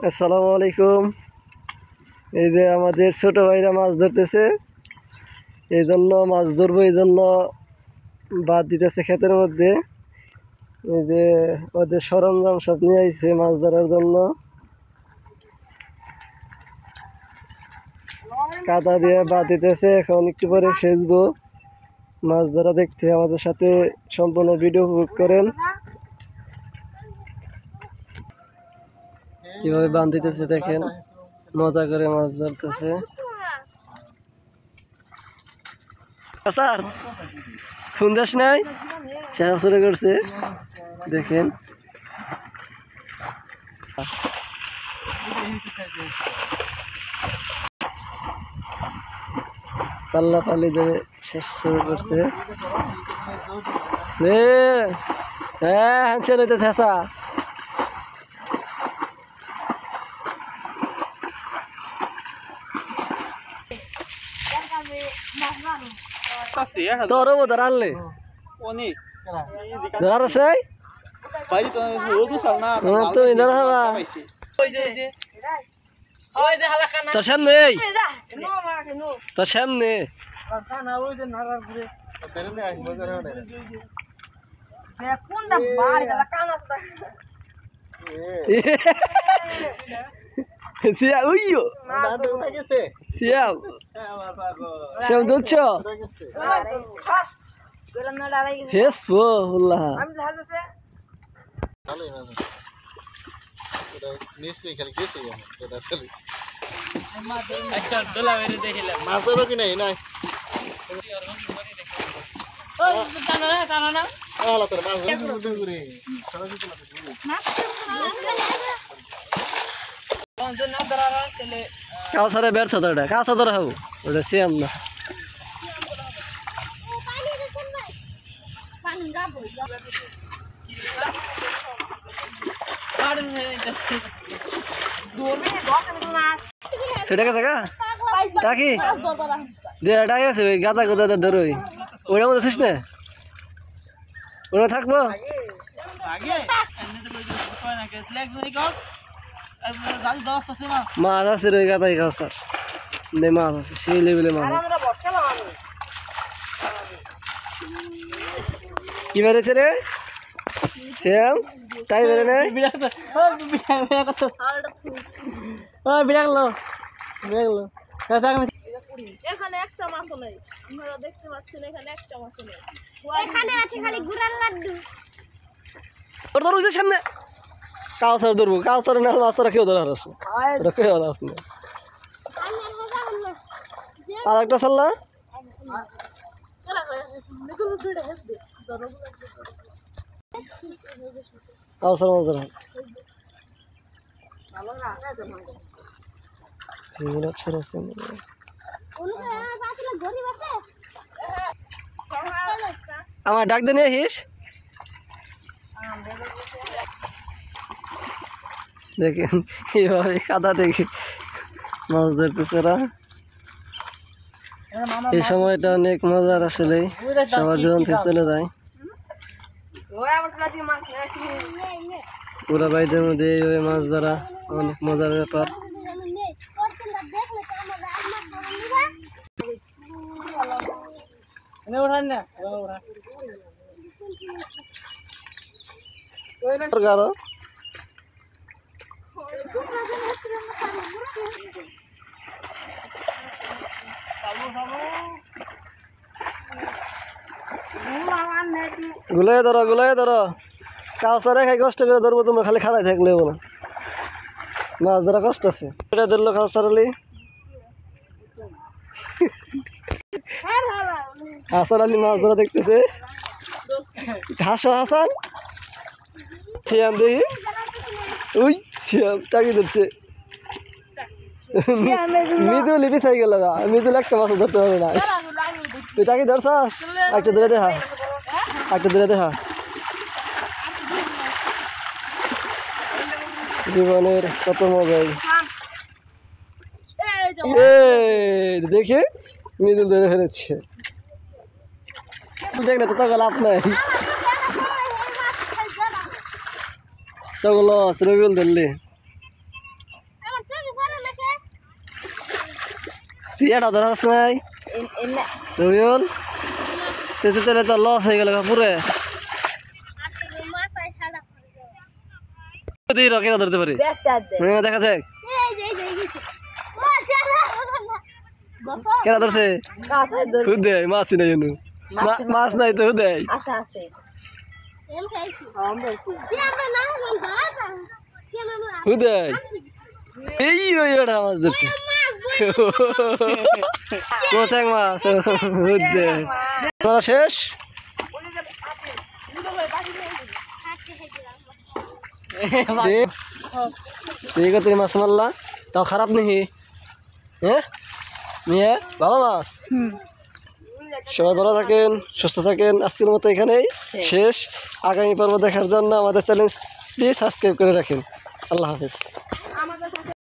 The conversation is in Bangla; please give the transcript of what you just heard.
আসসালামু আলাইকুম। এই যে আমাদের ছোট ভাইরা মাছ ধরতেছে, এই জন্য মাছ ধরবো, এই জন্য বাদ দিতেছে ক্ষেতের মধ্যে। এই যে ওদের সরঞ্জাম সব নিয়ে আইছে মাছ ধরার জন্য। কাদা দিয়ে বাদ দিতেছে, এখন একটু পরে সেচবো। মাছ ধরা দেখতে আমাদের সাথে সম্পূর্ণ ভিডিও উপভোগ করেন। কিভাবে বাঁধ দিতেছে দেখেন, মজা করে মাছ ধরতেছে। স্যার ফোন দাস নাই, চেষ্টা শুরু করছে দেখেন। পাল্লা পাল্লি ধরে শেষ শুরু করছে। হ্যাঁ হ্যাঁ হইতে থেসা তোর বোধ আনলে ধরার সেই তুমি ধরা হবা তোর সামনে, তোর সামনে কাউসারে ব্যর্থ তোটা কাউসা ধরা হবো ওটা সেম না। সেটা কে থাকা কাকি যেটাই আছে ওই গাদা গোদা ধরো ওইটা মধ্যে ছিস না, ওরা থাকবো মাছ আছে রে গাদাই কাউসার মাছ আছে সেই লেভেলে মাছ। কি বেড়েছে রে শ্যাম, তাই বেড়ে নেই এখানে একটা মাছ নেই, আপনারা দেখতে পাচ্ছেন এখানে একটা মাছ নেই, এখানে আছে খালি গুড়ার লাড্ডু। তোর ধরো যে সামনে কাউসার ধরবো, কাউসার না মাছ তোরা কেউ ধরার আছে কেউ আপনি আর একটা চাল্লা কাউসার মাছ ধরা আমার ডাক দিয়ে নিয়ে আসিস। দেখেন এইভাবে কাদা দেখে মাছ ধরতেছে ওরা। এই সময়টা অনেক মজার, আসলে সবার জীবন থেকে চলে যায়। পুরা বাইদের মধ্যে এইভাবে মাছ ধরা অনেক মজার ব্যাপার। গুলাই ধরো গুলাই ধরো, কাউসারে খাই কষ্ট করে ধরবো, তোমরা খালি খাড়াই থাকলে না, মাছ ধরা কষ্ট আছে। এটা ধরলো কাউসারলি, হাসান আলী মাছ ধরা দেখতেছে। হাসো হাসান, শ্যাম দেখি ওই শ্যাম টাকি ধরছে। মৃদুল পিছাই গেল, মৃদুল একটা মাছ ধরতে পারবে না। তুই টাকি ধরছাস, একটা ধরে দেখা, একটা ধরে দেখা। জীবনের কত মজাই দেখে মৃদুল ধরে ফেলেছে। দেখ না তো লাভ নাই, তখন লস রবিউল ধরলে তুই এটা ধরাস নাই রবিউল তাহলে তো লস হয়ে গেল পুরে কেনা ধরতে পারি হ্যাঁ দেখা যাক কেনা ধরছে হুদে মাছ নাই এনু মাছ নাই তো হুদে হুদে এই ওই ওটা মাছ ধরছে কোথায় মাছ হুদে তোরা শেষ ঠিক আছে মাছ মারলা তাও খারাপ নাকি হ্যাঁ নিয়ে ভালো মাছ সবাই ভালো থাকেন সুস্থ থাকেন আজকের মতো এখানেই শেষ আগামী পর্ব দেখার জন্য আমাদের চ্যানেলটি সাবস্ক্রাইব করে রাখেন আল্লাহ হাফেজ